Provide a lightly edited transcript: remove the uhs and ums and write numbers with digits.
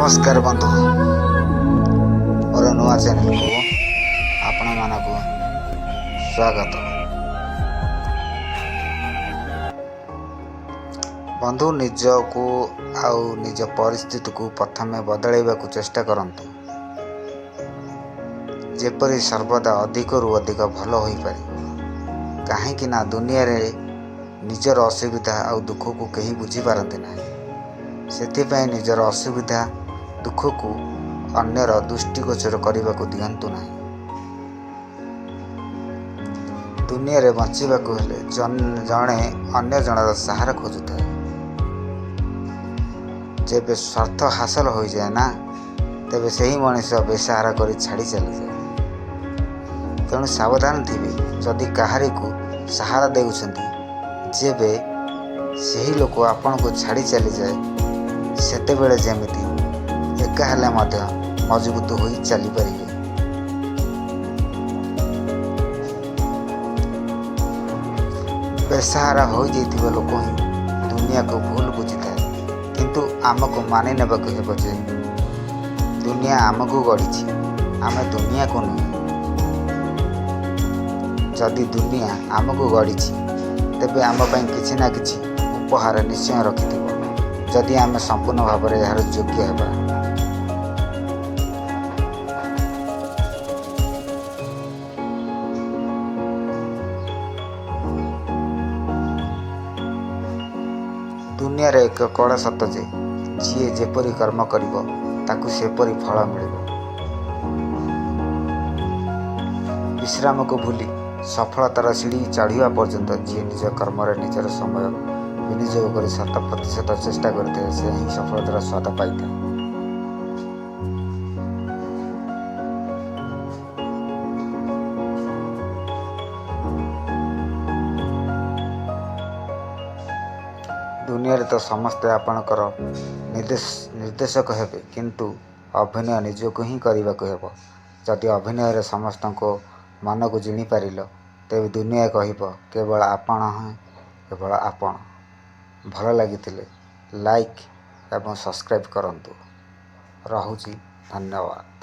नमस्कार बंधु मोर नुआ चैनल को आपण मानक स्वागत। बंधु निज को आउ निज परिस्थिति को प्रथमे बदलैवा चेष्टा करंतु जेपरी सर्वदा अधिक रु अधिक भल हो पार। कहीं ना दुनिया रे निजर असुविधा आउ दुख को कहीं बुझी पारती ना, से निजर असुविधा दुख को अन्यर दृष्टिगोचर करने को दिंतु ना। दुनिया रे बंचवा हेले जड़े अन्य जनर सहारा खोजुए। जब स्वार्थ हासिल हो जाए ना, तेबे सही मनीष बेसहारा कर छाड़ी चली जाए। तेणु सावधान थे, जदि कहारी को सहारा देउछंती जेबे सही लोक आपण को छाड़ी चली जाए, सेतेबेले जेमिति एका हेले मध्य मजबूत हो चली पारिबे। बेसहारा हो जाइथिबा लोक ही दुनिया को भूल बुझी था, किंतु आमको मानि नेबाक हेबो जे दुनिया आमको गढ़ी, आम दुनिया को नुहे। जदि दुनिया आमको गढ़ी तेबे आम किछि ना किछि उपहार निश्चय रखिथिबो, जदि आम संपूर्ण भाव में यार योग्य हेबा। दुनिया रे एक कड़ा सत जे जी जेपरी कर्म करिवो ताकू सेपरी फल मिलिबो। विश्राम को भूली सफलतार सीढ़ी चढ़ा पर्यंत जी निज कर्म निजर समय विनियोग कर 100% चेष्टा करते से ही सफलतार स्वाद पाई। दुनिया रे तो समस्ते आपणकर निर्देशक हेबे, किंतु अभिनय निजको ही करने को हेब। जदि अभिनय रे समस्त को मन को जिणी पारिल, तेबे दुनिया कहब केवल आपण हाँ केवल आपण। भल लगी लाइक एवं सब्सक्राइब करंतु। रहुची, धन्यवाद।